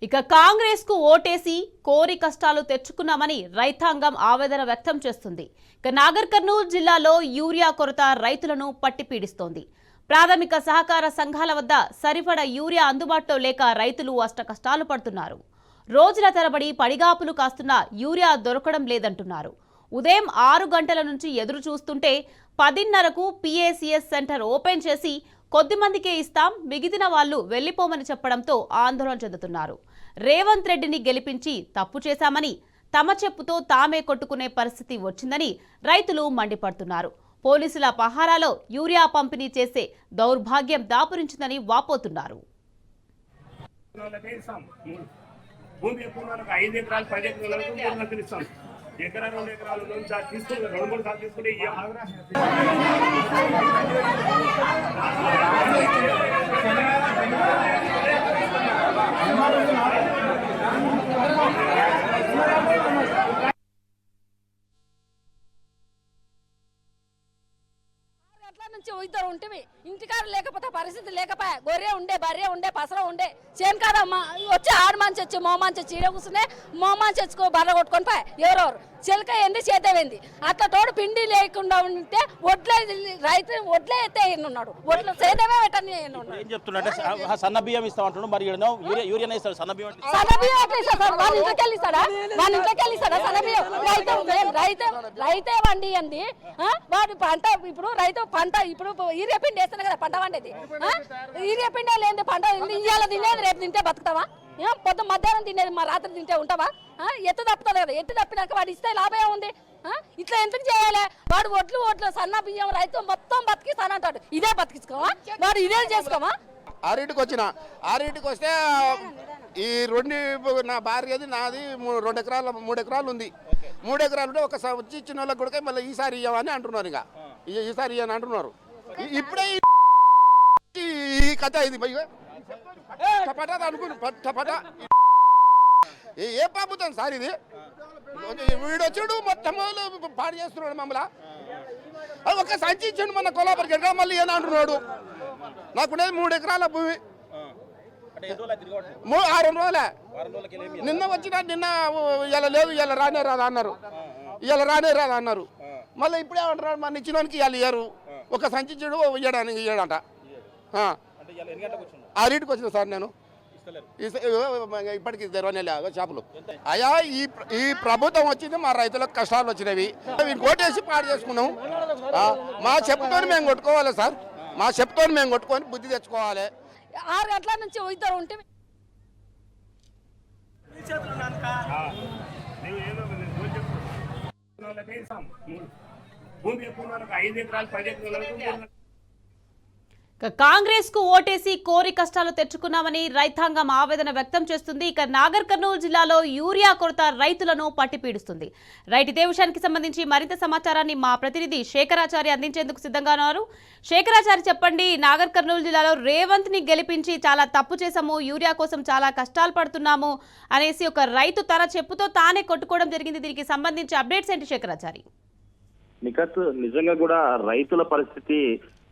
ఇక కాంగ్రెస్ కు ఓటేసి కోరి కష్టాలు తెచ్చుకున్నామని రైతాంగం ఆవేదన వ్యక్తం చేస్తుంది. ఇక నాగర్ కర్నూలు జిల్లాలో యూరియా కొరత రైతులను పట్టిపీడిస్తోంది. ప్రాథమిక సహకార సంఘాల వద్ద సరిపడ యూరియా అందుబాటులో లేక రైతులు అష్టకష్టాలు పడుతున్నారు. రోజుల తరబడి పడిగాపులు కాస్తున్న యూరియా దొరకడం లేదంటున్నారు. ఉదయం 6 గంటల నుంచి ఎదురు చూస్తుంటే 10:30కు పిఏసిఎస్ సెంటర్ ఓపెన్ చేసి కొద్దిమందికే ఇస్తాం, మిగిలిన వాళ్ళు వెళ్లిపోమని చెప్పడంతో ఆందోళన చెందుతున్నారు. రేవంత్ రెడ్డిని గెలిపించి తప్పు చేశామని తమ చెప్పుతో తామే కొట్టుకునే పరిస్థితి వచ్చిందని రైతులు మండిపడుతున్నారు. పోలీసుల పహారాలో యూరియా పంపిణీ చేసే దౌర్భాగ్యం దాపురించిందని వాపోతున్నారు. ఎకరా 2 ఎకరాలు తీసుకుంటే 2-3 సార్లు తీసుకుంటే నుంచి ఇద్దరు ఉంటే ఇంటికాడ లేకపోతే పరిస్థితి లేకపోయా. గొర్రె ఉండే, బర్రె ఉండే, పసర ఉండే, చేను కాడ వచ్చి ఆడు మంచి వచ్చి మోమాంచి చీడ కూర్చునే మోమాంచి వచ్చి బర్ర కొట్టుకొని పోయా. ఎవరెవరు చిలక ఏంది చేతవేంది అట్లా తోడు పిండి లేకుండా ఉంటే వడ్లే రైతు వడ్లే ఎత్తే ఉన్నాడు, వడ్లు సేదమే పెట్టని ఏం చెప్తున్నాడు? సన్న బియ్యం ఇస్తామంటున్నాడు, మరి యూరియా ఇస్తాడు. సన్న బియ్యం ఎట్లా ఇస్తాడు సార్? వాళ్ళ ఇంట్లోకి వెళ్ళిస్తాడా? వాళ్ళ ఇంట్లోకి వెళ్ళిస్తాడా? సన్న బియ్యం రైతే వండి అంది వాడు పంట. ఇప్పుడు రైతు పంట ఇప్పుడు ఈరియా పిండి వేస్తాను కదా పంట వండేది. ఈరియా పిండి లేని పంట ఇవాళ తినేది రేపు తింటే బతుకుతావా? పొద్దు మధ్యాహ్నం తినేది మా రాత్రి తింటే ఉంటావా? ఎత్తు తప్పుతుంది కదా, ఎత్తు తప్పినాక వాడు ఇస్తే లాభం ఉంది. ఇట్లా ఎందుకు చేయాలి? వాడు ఒట్లు సన్న బియ్యం రైతు మొత్తం బతికిస్తానంటాడు. ఇదే బతికించుకోవా? వాడు ఇదే చేసుకోవా? ఆరింటికి వస్తే ఈ 2 నా భార్యది నాది 2 ఎకరాలు 3 ఎకరాలు ఉంది. 3 ఎకరాలు ఉంటే ఒక వచ్చి ఇచ్చిన వాళ్ళకి కూడా మళ్ళీ ఈసారి ఇవ్వమని అంటున్నారు. ఇక ఈసారి ఇవ్వని అంటున్నారు. ఇప్పుడే ఈ కథ ఇది టపటా అనుకుని ఏ పాపుతాను సార్ ఇది? వీడొచ్చాడు మొత్తం పాడు చేస్తున్నాడు మమ్మల్ని. ఒక సంచి ఇచ్చాడు మన కొలాపరికి ఎక్కడ మళ్ళీ ఏనా అంటున్నాడు. నాకునేది 3 ఎకరాల భూమి. 6 రోజులే నిన్న వచ్చినా నిన్న ఇలా లేదు, ఇలా రానే రాదా అన్నారు. మళ్ళీ ఇప్పుడే అంటున్నాడు మన ఇచ్చినోనికి ఇవాళ ఇయ్యరు. ఒక సంచి ఇచ్చాడు ఇయ్యడానికి ఇయ్యడంట. 6ంటికి వచ్చిన సార్ నేను ఇప్పటికి 20 షాపులు. అయ్యా ఈ ప్రభుత్వం వచ్చింది మా రైతులకు కష్టాలు వచ్చినవి. కోటేసి పాడు చేసుకున్నాం. మా చెప్పుతో మేము కొట్టుకోవాలి సార్, మా చెప్పుతో మేము కొట్టుకొని బుద్ధి తెచ్చుకోవాలి. 6 గంటల నుంచి ఇద్దరు ఉంటే భూమి ఎక్కువ 5 ఎకరాలు 10 ఎకరాలు కాంగ్రెస్ కు ఓటేసి కోరి కష్టాలు తెచ్చుకున్నామని రైతాంగం ఆవేదన వ్యక్తం చేస్తుంది. ఇక నాగర్ కర్నూలు జిల్లాలో యూరియా కొరత రైతులను పట్టిపీడుస్తుంది. రైట్, ఇదే విషయానికి సంబంధించి మరింత సమాచారాన్ని మా ప్రతినిధి శేఖరాచారి అందించేందుకు సిద్ధంగా ఉన్నారు. శేఖరాచారి, చెప్పండి, నాగర్ కర్నూలు జిల్లాలో రేవంత్ ని గెలిపించి చాలా తప్పు చేశాము, యూరియా కోసం చాలా కష్టాలు పడుతున్నాము అనేసి ఒక రైతు తన చెప్పుతో తానే కొట్టుకోవడం జరిగింది. దీనికి సంబంధించి అప్డేట్స్ ఏంటి శేఖరాచారి? నిఖత్, నిజంగా కూడా రైతుల పరిస్థితి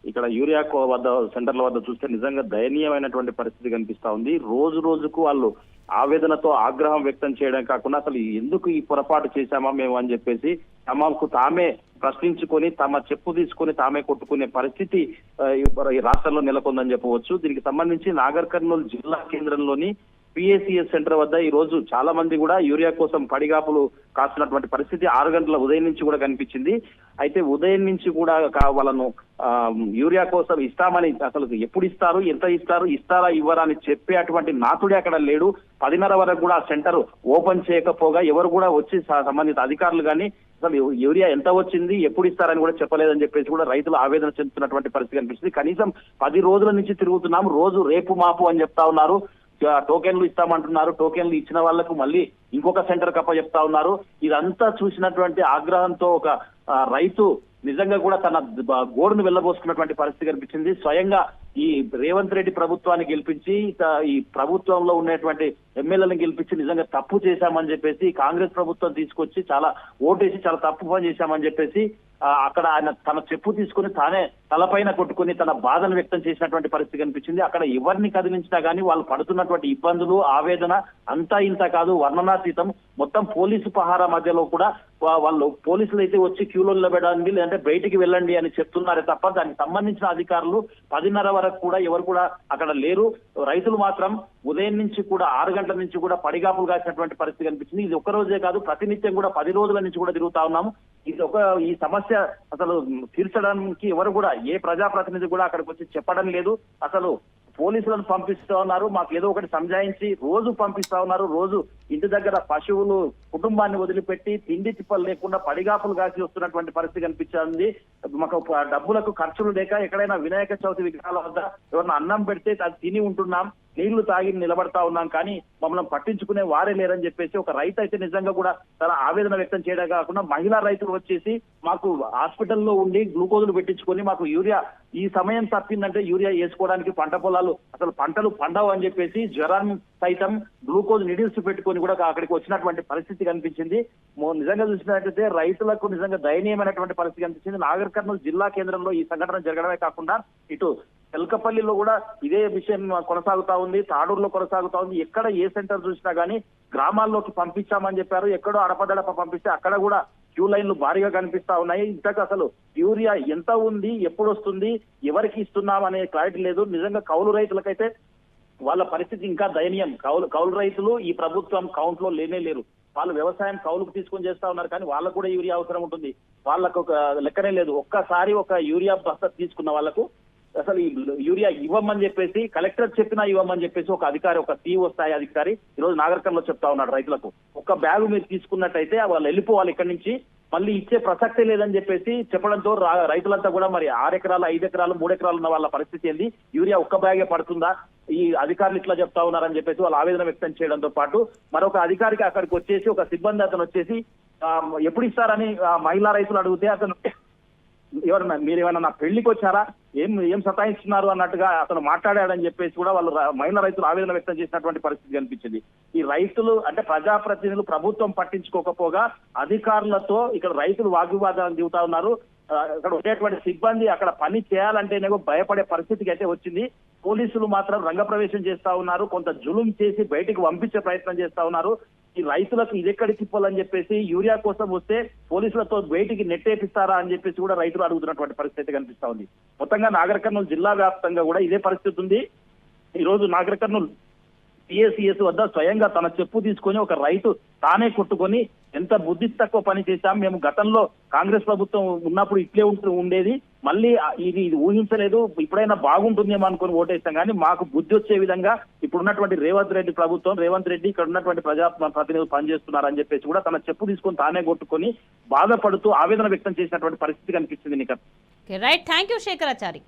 ఇక్కడ యూరియా వద్ద సెంటర్ల వద్ద చూస్తే నిజంగా దయనీయమైనటువంటి పరిస్థితి కనిపిస్తా ఉంది. రోజు రోజుకు వాళ్ళు ఆవేదనతో ఆగ్రహం వ్యక్తం చేయడం కాకుండా అసలు ఎందుకు ఈ పొరపాటు చేశామా మేము అని చెప్పేసి తమకు తామే ప్రశ్నించుకొని తమ చెప్పు తీసుకొని తామే కొట్టుకునే పరిస్థితి ఈ రాష్ట్రంలో నెలకొందని చెప్పవచ్చు. దీనికి సంబంధించి నాగర్ కర్నూలు జిల్లా కేంద్రంలోని పిఏసిఎస్ సెంటర్ వద్ద ఈ రోజు చాలా మంది కూడా యూరియా కోసం పడిగాపులు కాస్తున్నటువంటి పరిస్థితి 6 గంటల ఉదయం నుంచి కూడా కనిపించింది. అయితే ఉదయం నుంచి కూడా వాళ్ళను యూరియా కోసం ఇస్తామని అసలు ఎప్పుడు ఇస్తారు, ఎంత ఇస్తారు, ఇస్తారా ఇవ్వరా అని చెప్పే అటువంటి నాతుడే అక్కడ లేడు. 10:30 వరకు కూడా ఆ సెంటర్ ఓపెన్ చేయకపోగా ఎవరు కూడా వచ్చి సంబంధిత అధికారులు కానీ అసలు యూరియా ఎంత వచ్చింది, ఎప్పుడు ఇస్తారని కూడా చెప్పలేదని చెప్పేసి కూడా రైతులు ఆవేదన చెందుతున్నటువంటి పరిస్థితి కనిపిస్తుంది. కనీసం 10 రోజుల నుంచి తిరుగుతున్నాం, రోజు రేపు మాపు అని చెప్తా ఉన్నారు. టోకెన్లు ఇస్తామంటున్నారు, టోకెన్లు ఇచ్చిన వాళ్లకు మళ్ళీ ఇంకొక సెంటర్ కప్ప చెప్తా ఉన్నారు. ఇదంతా చూసినటువంటి ఆగ్రహంతో ఒక రైతు నిజంగా కూడా తన గోడును వెళ్ళబోసుకున్నటువంటి పరిస్థితి కనిపించింది. స్వయంగా ఈ రేవంత్ రెడ్డి ప్రభుత్వాన్ని గెలిపించి ఈ ప్రభుత్వంలో ఉన్నటువంటి ఎమ్మెల్యేలను గెలిపించి నిజంగా తప్పు చేశామని చెప్పేసి కాంగ్రెస్ ప్రభుత్వం తీసుకొచ్చి చాలా ఓటేసి చాలా తప్పు పని చేశామని చెప్పేసి అక్కడ ఆయన తన చెప్పు తీసుకుని తానే తలపైన కొట్టుకుని తన బాధను వ్యక్తం చేసినటువంటి పరిస్థితి కనిపించింది. అక్కడ ఎవరిని కదిలించినా గానీ వాళ్ళు పడుతున్నటువంటి ఇబ్బందులు, ఆవేదన అంతా ఇంత కాదు, వర్ణనాతీతం. మొత్తం పోలీసు పహారా మధ్యలో కూడా వాళ్ళు పోలీసులు అయితే వచ్చి క్యూలో నిలబెట్టండి, లేదంటే బయటికి వెళ్ళండి అని చెప్తున్నారే తప్ప దానికి సంబంధించిన అధికారులు 10:30 వరకు కూడా ఎవరు కూడా అక్కడ లేరు. రైతులు మాత్రం ఉదయం నుంచి కూడా 6 గంటల నుంచి కూడా పడిగాపులు కాసినటువంటి పరిస్థితి కనిపించింది. ఇది ఒక్క రోజే కాదు, ప్రతినిత్యం కూడా 10 రోజుల నుంచి కూడా తిరుగుతా ఉన్నాము. ఈ సమస్య అసలు తీర్చడానికి ఎవరు కూడా, ఏ ప్రజాప్రతినిధి కూడా అక్కడికి వచ్చి చెప్పడం లేదు. అసలు పోలీసులను పంపిస్తా ఉన్నారు, మాకు ఏదో ఒకటి సంజాయించి రోజు పంపిస్తా ఉన్నారు. రోజు ఇంటి దగ్గర పశువులు, కుటుంబాన్ని వదిలిపెట్టి తిండి తిప్పలు లేకుండా పడిగాపులు కాసి వస్తున్నటువంటి పరిస్థితి కనిపించింది. మాకు డబ్బులకు ఖర్చులు లేక ఎక్కడైనా వినాయక చవితి విగ్రహాల వద్ద ఎవరైనా అన్నం పెడితే అది తిని ఉంటున్నాం, నీళ్లు తాగి నిలబడతా ఉన్నాం, కానీ మమ్మల్ని పట్టించుకునే వారే లేరని చెప్పేసి ఒక రైతు అయితే నిజంగా కూడా తన ఆవేదన వ్యక్తం చేయడం కాకుండా మహిళా రైతులు వచ్చేసి మాకు హాస్పిటల్లో ఉండి గ్లూకోజులు పెట్టించుకొని మాకు యూరియా ఈ సమయం తప్పిందంటే యూరియా వేసుకోవడానికి పంట పొలాలు అసలు పంటలు పండవు అని చెప్పేసి జ్వరం సైతం గ్లూకోజ్ నిడిల్స్ పెట్టుకొని కూడా అక్కడికి వచ్చినటువంటి పరిస్థితి కనిపించింది. నిజంగా చూసినట్లయితే రైతులకు నిజంగా దయనీయమైనటువంటి పరిస్థితి కనిపించింది. నాగర్ కర్నూలు జిల్లా కేంద్రంలో ఈ సంఘటన జరగడమే కాకుండా ఇటు తెల్కపల్లిలో కూడా ఇదే విషయం కొనసాగుతా ఉంది, తాడూరులో కొనసాగుతా ఉంది. ఎక్కడ ఏ సెంటర్ చూసినా గానీ గ్రామాల్లోకి పంపించామని చెప్పారు. ఎక్కడో అడపదడప పంపిస్తే అక్కడ కూడా క్యూ లైన్లు భారీగా కనిపిస్తా ఉన్నాయి. ఇంతకు అసలు యూరియా ఎంత ఉంది, ఎప్పుడు వస్తుంది, ఎవరికి ఇస్తున్నాం అనే క్లారిటీ లేదు. నిజంగా కౌలు రైతులకైతే వాళ్ళ పరిస్థితి ఇంకా దయనీయం. కౌలు రైతులు ఈ ప్రభుత్వం కౌంట్ లో లేనే లేరు. వాళ్ళు వ్యవసాయం కౌలుకు తీసుకొని చేస్తా ఉన్నారు, కానీ వాళ్ళకు కూడా యూరియా అవసరం ఉంటుంది. వాళ్ళకు ఒక లెక్కనే లేదు. ఒక్కసారి ఒక యూరియా బస్తా తీసుకున్న వాళ్ళకు అసలు ఈ యూరియా ఇవ్వమని చెప్పేసి కలెక్టర్ చెప్పినా ఇవ్వమని చెప్పేసి ఒక అధికారి, ఒక సిఇఓ స్థాయి అధికారి ఈరోజు నాగరికంలో చెప్తా ఉన్నాడు రైతులకు. ఒక బ్యాగు మీరు తీసుకున్నట్టయితే వాళ్ళు వెళ్ళిపోవాలి ఇక్కడి నుంచి, మళ్ళీ ఇచ్చే ప్రసక్తే లేదని చెప్పేసి చెప్పడంతో రైతులంతా కూడా మరి 6 ఎకరాలు, 5 ఎకరాలు, 3 ఎకరాలు ఉన్న వాళ్ళ పరిస్థితి ఏంది, యూరియా ఒక్క బ్యాగే పడుతుందా, ఈ అధికారులు ఇట్లా చెప్తా ఉన్నారని చెప్పేసి వాళ్ళు ఆవేదన వ్యక్తం చేయడంతో పాటు మరొక అధికారికి అక్కడికి వచ్చేసి ఒక సిబ్బంది అతను వచ్చేసి ఎప్పుడు ఇస్తారని మహిళా రైతులు అడిగితే అతను ఎవరన్నా మీరేమన్నా నా పెళ్లికి వచ్చారా, ఏం సతాయిస్తున్నారు అన్నట్టుగా అతను మాట్లాడాడని చెప్పేసి కూడా వాళ్ళు మహిళా రైతులు ఆవేదన వ్యక్తం చేసినటువంటి పరిస్థితి కనిపించింది. ఈ రైతులు అంటే ప్రజాప్రతినిధులు ప్రభుత్వం పట్టించుకోకపోగా అధికారులతో ఇక్కడ రైతులు వాగ్వివాదాలను దిగుతా ఉన్నారు. అక్కడ ఉండేటువంటి సిబ్బంది అక్కడ పని చేయాలంటేనేమో భయపడే పరిస్థితికి అయితే వచ్చింది. పోలీసులు మాత్రం రంగప్రవేశం చేస్తా ఉన్నారు, కొంత జులుం చేసి బయటికి పంపించే ప్రయత్నం చేస్తా ఉన్నారు. ఈ రైతులకు ఇదెక్కడి తిప్పాలని చెప్పేసి యూరియా కోసం వస్తే పోలీసులతో బయటికి నెట్టేపిస్తారా అని చెప్పేసి కూడా రైతులు అడుగుతున్నటువంటి పరిస్థితి కనిపిస్తా ఉంది. మొత్తంగా నాగర్ కర్నూలు జిల్లా వ్యాప్తంగా కూడా ఇదే పరిస్థితి ఉంది. ఈ రోజు నాగర్ కర్నూలు పిఎస్సిఎస్ వద్ద స్వయంగా తన చెప్పు తీసుకొని ఒక రైతు తానే కొట్టుకొని ఎంత బుద్ధి తక్కువ పని చేశాం, మేము గతంలో కాంగ్రెస్ ప్రభుత్వం ఉన్నప్పుడు ఇట్లే ఉండేది, మళ్ళీ ఇది ఊహించలేదు, ఇప్పుడైనా బాగుంటుందేమో అనుకుని ఓటేస్తాం, కానీ మాకు బుద్ధి వచ్చే విధంగా ఇప్పుడున్నటువంటి రేవంత్ రెడ్డి ప్రభుత్వం, రేవంత్ రెడ్డి ఇక్కడ ఉన్నటువంటి ప్రజాప్రతినిధులు పనిచేస్తున్నారని చెప్పేసి కూడా తన చెప్పు తీసుకొని తానే కొట్టుకొని బాధపడుతూ ఆవేదన వ్యక్తం చేసినటువంటి పరిస్థితి కనిపిస్తుంది. Right, thank you Shekharachari.